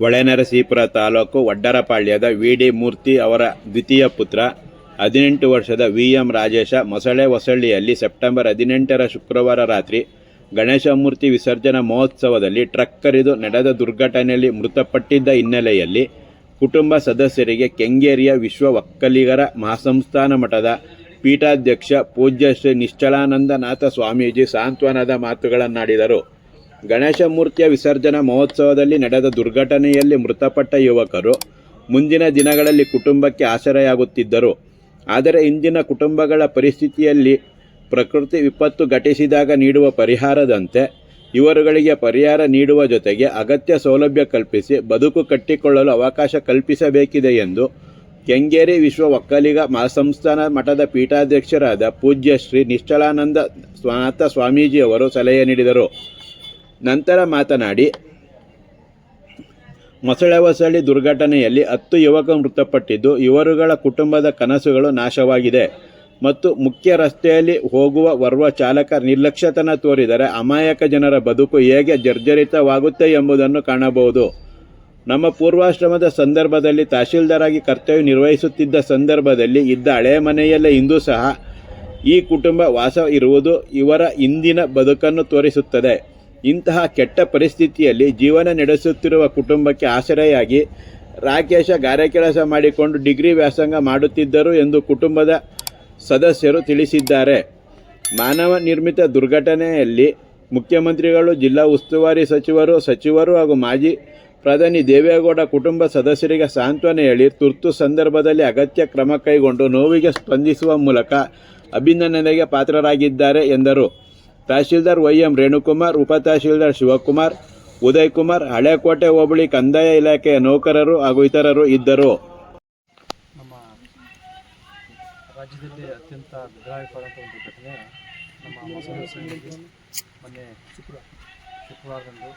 ಹೊಳೆನರಸೀಪುರ ತಾಲೂಕು ವಡ್ಡರಪಾಳ್ಯದ ವಿ.ಡಿ. ಮೂರ್ತಿ ಅವರ ದ್ವಿತೀಯ ಪುತ್ರ 18 ವರ್ಷದ ವಿ.ಎಂ. ರಾಜೇಶ ಮೊಸಳೆ ಹೊಸಳ್ಳಿಯಲ್ಲಿ ಸೆಪ್ಟೆಂಬರ್ 18ರ ಶುಕ್ರವಾರ ರಾತ್ರಿ ಗಣೇಶ ಮೂರ್ತಿ ವಿಸರ್ಜನಾ ಮಹೋತ್ಸವದಲ್ಲಿ ಟ್ರಕ್ ಕರೆದು ನಡೆದ ದುರ್ಘಟನೆಯಲ್ಲಿ ಮೃತಪಟ್ಟಿದ್ದ ಹಿನ್ನೆಲೆಯಲ್ಲಿ ಕುಟುಂಬ ಸದಸ್ಯರಿಗೆ ಕೆಂಗೇರಿಯ ವಿಶ್ವ ಒಕ್ಕಲಿಗರ ಮಹಾಸಂಸ್ಥಾನ ಮಠದ ಪೀಠಾಧ್ಯಕ್ಷ ಪೂಜ್ಯ ಶ್ರೀ ನಿಶ್ಚಲಾನಂದನಾಥ ಸ್ವಾಮೀಜಿ ಸಾಂತ್ವನದ ಮಾತುಗಳನ್ನಾಡಿದರು. ಗಣೇಶ ಮೂರ್ತಿಯ ವಿಸರ್ಜನಾ ಮಹೋತ್ಸವದಲ್ಲಿ ನಡೆದ ದುರ್ಘಟನೆಯಲ್ಲಿ ಮೃತಪಟ್ಟ ಯುವಕರು ಮುಂದಿನ ದಿನಗಳಲ್ಲಿ ಕುಟುಂಬಕ್ಕೆ ಆಸರೆಯಾಗುತ್ತಿದ್ದರು. ಆದರೆ ಇಂದಿನ ಕುಟುಂಬಗಳ ಪರಿಸ್ಥಿತಿಯಲ್ಲಿ ಪ್ರಕೃತಿ ವಿಪತ್ತು ಘಟಿಸಿದಾಗ ನೀಡುವ ಪರಿಹಾರದಂತೆ ಇವರುಗಳಿಗೆ ಪರಿಹಾರ ನೀಡುವ ಜೊತೆಗೆ ಅಗತ್ಯ ಸೌಲಭ್ಯ ಕಲ್ಪಿಸಿ ಬದುಕು ಕಟ್ಟಿಕೊಳ್ಳಲು ಅವಕಾಶ ಕಲ್ಪಿಸಬೇಕಿದೆ ಎಂದು ಕೆಂಗೇರಿ ವಿಶ್ವ ಒಕ್ಕಲಿಗ ಮಹಾಸಂಸ್ಥಾನ ಮಠದ ಪೀಠಾಧ್ಯಕ್ಷರಾದ ಪೂಜ್ಯ ಶ್ರೀ ನಿಶ್ಚಲಾನಂದನಾಥ ಸ್ವಾಮೀಜಿಯವರು ಸಲಹೆ ನೀಡಿದರು. ನಂತರ ಮಾತನಾಡಿ, ಮೊಸಳೆ ಹೊಸಳ್ಳಿ ದುರ್ಘಟನೆಯಲ್ಲಿ 10 ಯುವಕರು ಮೃತಪಟ್ಟಿದ್ದು, ಇವರುಗಳ ಕುಟುಂಬದ ಕನಸುಗಳು ನಾಶವಾಗಿದೆ ಮತ್ತು ಮುಖ್ಯ ರಸ್ತೆಯಲ್ಲಿ ಹೋಗುವ ಓರ್ವ ಚಾಲಕ ನಿರ್ಲಕ್ಷ್ಯತನ ತೋರಿದರೆ ಅಮಾಯಕ ಜನರ ಬದುಕು ಹೇಗೆ ಜರ್ಜರಿತವಾಗುತ್ತೆ ಎಂಬುದನ್ನು ಕಾಣಬಹುದು. ನಮ್ಮ ಪೂರ್ವಾಶ್ರಮದ ಸಂದರ್ಭದಲ್ಲಿ ತಹಶೀಲ್ದಾರ್ ಆಗಿ ಕರ್ತವ್ಯ ನಿರ್ವಹಿಸುತ್ತಿದ್ದ ಸಂದರ್ಭದಲ್ಲಿ ಇದ್ದ ಹಳೆಯ ಮನೆಯಲ್ಲೇ ಇಂದು ಸಹ ಈ ಕುಟುಂಬ ವಾಸ ಇರುವುದು ಇವರ ಇಂದಿನ ಬದುಕನ್ನು ತೋರಿಸುತ್ತದೆ. ಇಂತಹ ಕೆಟ್ಟ ಪರಿಸ್ಥಿತಿಯಲ್ಲಿ ಜೀವನ ನಡೆಸುತ್ತಿರುವ ಕುಟುಂಬಕ್ಕೆ ಆಸರೆಯಾಗಿ ರಾಕೇಶ ಗಾರೆ ಕೆಲಸ ಮಾಡಿಕೊಂಡು ಡಿಗ್ರಿ ವ್ಯಾಸಂಗ ಮಾಡುತ್ತಿದ್ದರು ಎಂದು ಕುಟುಂಬದ ಸದಸ್ಯರು ತಿಳಿಸಿದ್ದಾರೆ. ಮಾನವ ನಿರ್ಮಿತ ದುರ್ಘಟನೆಯಲ್ಲಿ ಮುಖ್ಯಮಂತ್ರಿಗಳು, ಜಿಲ್ಲಾ ಉಸ್ತುವಾರಿ ಸಚಿವರು ಹಾಗೂ ಮಾಜಿ ಪ್ರಧಾನಿ ದೇವೇಗೌಡ ಕುಟುಂಬ ಸದಸ್ಯರಿಗೆ ಸಾಂತ್ವನ ಹೇಳಿ ತುರ್ತು ಸಂದರ್ಭದಲ್ಲಿ ಅಗತ್ಯ ಕ್ರಮ ಕೈಗೊಂಡು ನೋವಿಗೆ ಸ್ಪಂದಿಸುವ ಮೂಲಕ ಅಭಿನಂದನೆಗೆ ಪಾತ್ರರಾಗಿದ್ದಾರೆ ಎಂದರು. ತಹಶೀಲ್ದಾರ್ ವೈ.ಎಂ. ರೇಣುಕುಮಾರ್, ಉಪ ತಹಶೀಲ್ದಾರ್ ಶಿವಕುಮಾರ್, ಉದಯ್ ಕುಮಾರ್, ಹಳೇಕೋಟೆ ಹೋಬಳಿ ಕಂದಾಯ ಇಲಾಖೆಯ ನೌಕರರು ಹಾಗೂ ಇತರರು ಇದ್ದರು. ನಮ್ಮ ರಾಜ್ಯದಲ್ಲಿ ಅತ್ಯಂತ ಬೆದರಾಯಿಕವಾದಂಥ ಒಂದು ಘಟನೆ ನಮ್ಮ ಮೊಸಳೆ ಹೊಸಳ್ಳಿಯಲ್ಲಿ ಮೊನ್ನೆ ಶುಕ್ರವಾರದಂದು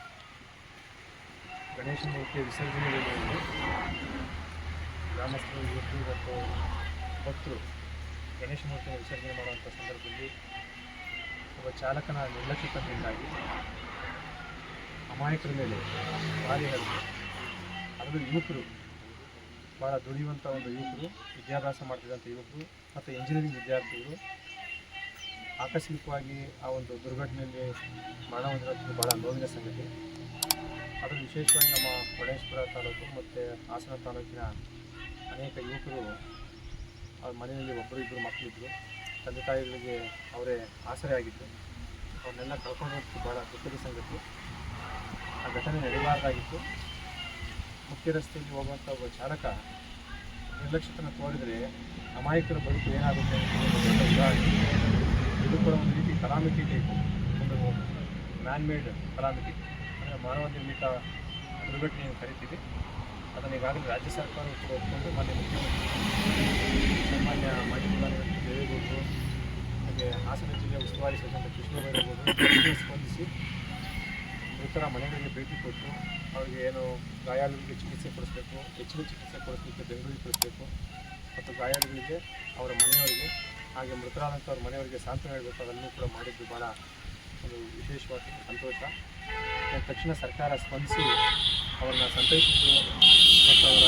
ಗಣೇಶ ಮೂರ್ತಿ ವಿಸರ್ಜನೆ ವೇಳೆಯಲ್ಲಿ ಗ್ರಾಮಸ್ಥರು, ಯುವಕರು ಮತ್ತು ಭಕ್ತರು ಗಣೇಶ ಮೂರ್ತಿಯನ್ನು ವಿಸರ್ಜನೆ ಮಾಡುವಂಥ ಸಂದರ್ಭದಲ್ಲಿ ಒಬ್ಬ ಚಾಲಕನ ನಿರ್ಲಕ್ಷ್ಯತೆಯಿಂದಾಗಿ ಅಮಾಯಕರ ಮೇಲೆ ಭಾರಿ ಹರಿದು ಅದರ ಯುವಕರು, ಭಾಳ ದುಡಿಯುವಂಥ ಒಂದು ಯುವಕರು, ವಿದ್ಯಾಭ್ಯಾಸ ಮಾಡ್ತಿದ್ದಂಥ ಯುವಕರು ಮತ್ತು ಇಂಜಿನಿಯರಿಂಗ್ ವಿದ್ಯಾರ್ಥಿಗಳು ಆಕಸ್ಮಿಕವಾಗಿ ಆ ಒಂದು ದುರ್ಘಟನೆಯಲ್ಲಿ ಮರಣ ಹೊಂದಿರೋದು ಭಾಳ ನೋವಿನ ಸಂಗತಿ. ಅದು ವಿಶೇಷವಾಗಿ ನಮ್ಮ ಹೊಳೆನರಸೀಪುರ ತಾಲೂಕು ಮತ್ತು ಹಾಸನ ತಾಲೂಕಿನ ಅನೇಕ ಯುವಕರು ಅವ್ರ ಮನೆಯಲ್ಲಿ ಒಬ್ಬರು ಮಕ್ಕಳಿದ್ದರು, ತಂದೆ ತಾಯಿಗಳಿಗೆ ಅವರೇ ಆಸರೆ ಆಗಿದ್ದು, ಅವನ್ನೆಲ್ಲ ಕಳ್ಕೊಂಡಂತೂ ಭಾಳ ದುಃಖದ ಸಂಗತಿ. ಆ ಘಟನೆ ನಡೆಯಬಾರ್ದಾಗಿತ್ತು. ಮುಖ್ಯ ರಸ್ತೆಯಲ್ಲಿ ಹೋಗುವಂಥ ಒಬ್ಬ ಚಾಲಕ ನಿರ್ಲಕ್ಷ್ಯತನ ತೋರಿದರೆ ಅಮಾಯಕರ ಬದುಕು ಏನಾಗುತ್ತೆ ಅಂತ ಉದಾಹರಣೆ. ಇದು ಕೂಡ ಒಂದು ರೀತಿ ಕಲಾಮಿಟಿ ಟೈಪು, ಒಂದು ಮ್ಯಾನ್-ಮೇಡ್ ಕಲಾಮಿಟಿ, ಅಂದರೆ ಮಾನವ ನಿರ್ಮಿತ ದುರ್ಘಟನೆಯನ್ನು ಕರಿತೀವಿ. ಅದನ್ನು ಈಗಾಗಲೇ ರಾಜ್ಯ ಸರ್ಕಾರವು ಕೂಡ ಒಪ್ಪಿಕೊಂಡು ಮಾನ್ಯ ಮುಖ್ಯಮಂತ್ರಿ ಸಾಮಾನ್ಯ ಮಾಜಿ ಪ್ರಧಾನಮಂತ್ರಿ ದೇವೇಗೌಡರು ಹಾಗೆ ಹಾಸನ ಜಿಲ್ಲೆಯ ಉಸ್ತುವಾರಿ ಸಚಿವ ಕೃಷ್ಣಬೈರೇಗೌಡರು ಸ್ಪಂದಿಸಿ ಮೃತರ ಮನೆಗಳಿಗೆ ಭೇಟಿ ಕೊಟ್ಟು ಅವರಿಗೆ ಏನು ಗಾಯಾಳುಗಳಿಗೆ ಚಿಕಿತ್ಸೆ ಕೊಡಿಸಬೇಕು, ಹೆಚ್ಚಿನ ಚಿಕಿತ್ಸೆ ಕೊಡಿಸಲಿಕ್ಕೆ ಬೆಂಗಳೂರಿಗೆ ಕಳಿಸಬೇಕು ಮತ್ತು ಗಾಯಾಳುಗಳಿಗೆ ಅವರ ಮನೆಯವರಿಗೆ ಹಾಗೆ ಮೃತರಾದಂಥವ್ರ ಮನೆಯವರಿಗೆ ಸಾಂತ್ವನ ಹೇಳಬೇಕು, ಅದನ್ನು ಕೂಡ ಮಾಡಿದ್ದು ಭಾಳ ಒಂದು ವಿಶೇಷವಾದ ಸಂತೋಷ. ತಕ್ಷಣ ಸರ್ಕಾರ ಸ್ಪಂದಿಸಿ ಅವರನ್ನು ಸಂತೈಸಿದ್ದು ಮತ್ತು ಅವರ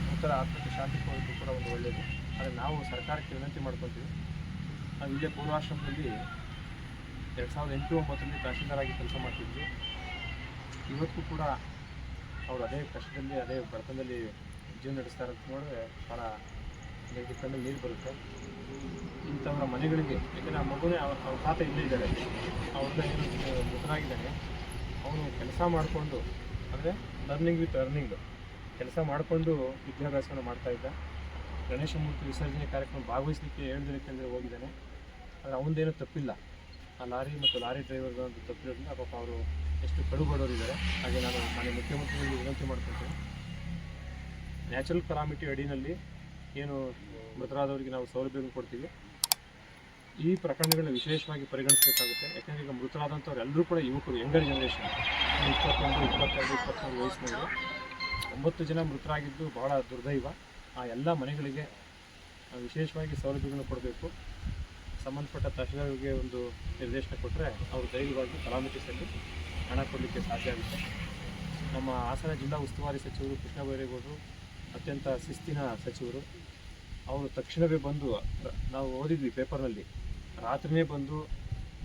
ಮೃತರ ಆತ್ಮಕ್ಕೆ ಶಾಂತಿ ಕೋರಿದ್ದು ಕೂಡ ಒಂದು ಒಳ್ಳೆಯದು. ಆದರೆ ನಾವು ಸರ್ಕಾರಕ್ಕೆ ವಿನಂತಿ ಮಾಡ್ಕೊತೀವಿ. ನಾವು ಇಲ್ಲೇ ಪೂರ್ವಾಶ್ರಮದಲ್ಲಿ 2008-09 ತಹಶೀಲ್ದಾರ್ ಆಗಿ ಕೆಲಸ ಮಾಡ್ತಿದ್ವಿ. ಇವತ್ತು ಕೂಡ ಅವರು ಅದೇ ಕಷ್ಟದಲ್ಲಿ, ಅದೇ ಬಡತನದಲ್ಲಿ ಜೀವನ ನಡೆಸ್ತಾರೆ ಅಂತ ನೋಡಿದ್ರೆ ಭಾಳ ನನಗೆ ಕಣ್ಣಲ್ಲಿ ನೀರು ಬರುತ್ತೆ. ಇಂಥವರ ಮನೆಗಳಿಗೆ, ಯಾಕೆಂದರೆ ಆ ಮಗುನೇ ಅವ್ರ ತಾತ ಇಲ್ಲೇ ಇದ್ದಾರೆ, ಅವ್ರನ್ನ ಏನು ಮೃತರಾಗಿದ್ದಾನೆ, ಅವನು ಕೆಲಸ ಮಾಡಿಕೊಂಡು, ಅಂದರೆ ಲರ್ನಿಂಗ್ ವಿತ್ ಅರ್ನಿಂಗ್ ಕೆಲಸ ಮಾಡಿಕೊಂಡು ವಿದ್ಯಾಭ್ಯಾಸವನ್ನು ಮಾಡ್ತಾಯಿದ್ದ. ಗಣೇಶ ಮೂರ್ತಿ ವಿಸರ್ಜನೆ ಕಾರ್ಯಕ್ರಮ ಭಾಗವಹಿಸಲಿಕ್ಕೆ 7 ದಿನಕ್ಕೆ ಹೋಗಿದ್ದಾನೆ. ಆದರೆ ಅವನದೇನೂ ತಪ್ಪಿಲ್ಲ. ಆ ಲಾರಿ ಮತ್ತು ಲಾರಿ ಡ್ರೈವರ್ದು ಒಂದು ತಪ್ಪಿರೋದ್ರಿಂದ ಪಾಪ ಅವರು ಎಷ್ಟು ಕಡುಬಡವರಿದ್ದಾರೆ. ಹಾಗೆ ನಾನು ಮಾನ್ಯ ಮುಖ್ಯಮಂತ್ರಿಗಳಿಗೆ ವಿನಂತಿ ಮಾಡ್ಕೊಳ್ತೀನಿ, ನ್ಯಾಚುರಲ್ ಕಲಾಮಿಟಿ ಅಡಿನಲ್ಲಿ ಏನು ಮೃತರಾದವರಿಗೆ ನಾವು ಸೌಲಭ್ಯವನ್ನು ಕೊಡ್ತೀವಿ, ಈ ಪ್ರಕರಣಗಳನ್ನ ವಿಶೇಷವಾಗಿ ಪರಿಗಣಿಸಬೇಕಾಗುತ್ತೆ. ಯಾಕೆಂದರೆ ಈಗ ಮೃತರಾದಂಥವ್ರು ಎಲ್ಲರೂ ಕೂಡ ಯುವಕರು, ಯಂಗರ್ ಜನರೇಷನ್, 21, 22, 23 ವಯಸ್ಸಿನಲ್ಲಿ 9 ಜನ ಮೃತರಾಗಿದ್ದು ಭಾಳ ದುರ್ದೈವ. ಆ ಎಲ್ಲ ಮನೆಗಳಿಗೆ ವಿಶೇಷವಾಗಿ ಸೌಲಭ್ಯಗಳನ್ನು ಕೊಡಬೇಕು. ಸಂಬಂಧಪಟ್ಟ ತಹಶೀಲ್ದಾರ್ಗೆ ಒಂದು ನಿರ್ದೇಶನ ಕೊಟ್ಟರೆ ಅವರು ಧೈರ್ಯವಾಗಿ ಕಲಾಮಿಟೀಸಲ್ಲಿ ಹಣ ಕೊಡಲಿಕ್ಕೆ ಸಾಧ್ಯ ಆಗುತ್ತೆ. ನಮ್ಮ ಹಾಸನ ಜಿಲ್ಲಾ ಉಸ್ತುವಾರಿ ಸಚಿವರು ಕೃಷ್ಣ ಬೈರೇಗೌಡರು ಅತ್ಯಂತ ಶಿಸ್ತಿನ ಸಚಿವರು. ಅವರು ತಕ್ಷಣವೇ ಬಂದು, ನಾವು ಓದಿದ್ವಿ ಪೇಪರ್ನಲ್ಲಿ, ರಾತ್ರಿಯೇ ಬಂದು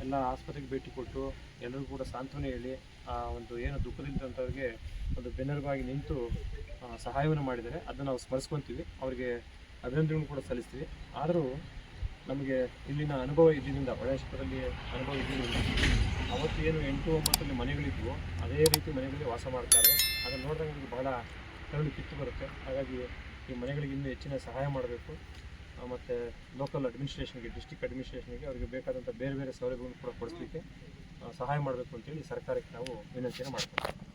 ಎಲ್ಲ ಆಸ್ಪತ್ರೆಗೆ ಭೇಟಿ ಕೊಟ್ಟು ಎಲ್ಲರಿಗೂ ಕೂಡ ಸಾಂತ್ವನ ಹೇಳಿ ಆ ಒಂದು ಏನು ದುಃಖದಿಂದಂಥವ್ರಿಗೆ ಒಂದು ಬೆನ್ನೆಲುಬಾಗಿ ನಿಂತು ಸಹಾಯವನ್ನು ಮಾಡಿದ್ದಾರೆ. ಅದನ್ನು ನಾವು ಸ್ಮರಿಸ್ಕೊತೀವಿ, ಅವರಿಗೆ ಅಭಿನಂದನೆಗಳನ್ನು ಕೂಡ ಸಲ್ಲಿಸ್ತೀವಿ. ಆದರೂ ನಮಗೆ ಇಲ್ಲಿನ ಅನುಭವ ಇದ್ದಿದ್ದರಿಂದ, ಹೊಳೆನರಸೀಪುರದಲ್ಲಿ ಅನುಭವ ಇದ್ದಿದ್ದರಿಂದ ಅವತ್ತು ಏನು 8-9 ಮನೆಗಳಿದ್ವು ಅದೇ ರೀತಿ ಮನೆಗಳಿಗೆ ವಾಸ ಮಾಡ್ತಾರೆ. ಅದನ್ನು ನೋಡಿದಾಗ ನಮಗೆ ಬಹಳ ಕರುಳು ಕಿತ್ತು ಬರುತ್ತೆ. ಹಾಗಾಗಿ ಈ ಮನೆಗಳಿಗೆ ಇನ್ನೂ ಹೆಚ್ಚಿನ ಸಹಾಯ ಮಾಡಬೇಕು. ಮತ್ತು ಲೋಕಲ್ ಅಡ್ಮಿನಿಸ್ಟ್ರೇಷನ್ಗೆ, ಡಿಸ್ಟ್ರಿಕ್ಟ್ ಅಡ್ಮಿನಿಸ್ಟ್ರೇಷನ್ಗೆ ಅವರಿಗೆ ಬೇಕಾದಂಥ ಬೇರೆ ಬೇರೆ ಸೌಲಭ್ಯಗಳನ್ನು ಕೂಡ ಕೊಡಿಸಲಿಕ್ಕೆ ಸಹಾಯ ಮಾಡಬೇಕು ಅಂತೇಳಿ ಸರ್ಕಾರಕ್ಕೆ ನಾವು ವಿನಂತಿಯನ್ನು ಮಾಡ್ತೀವಿ.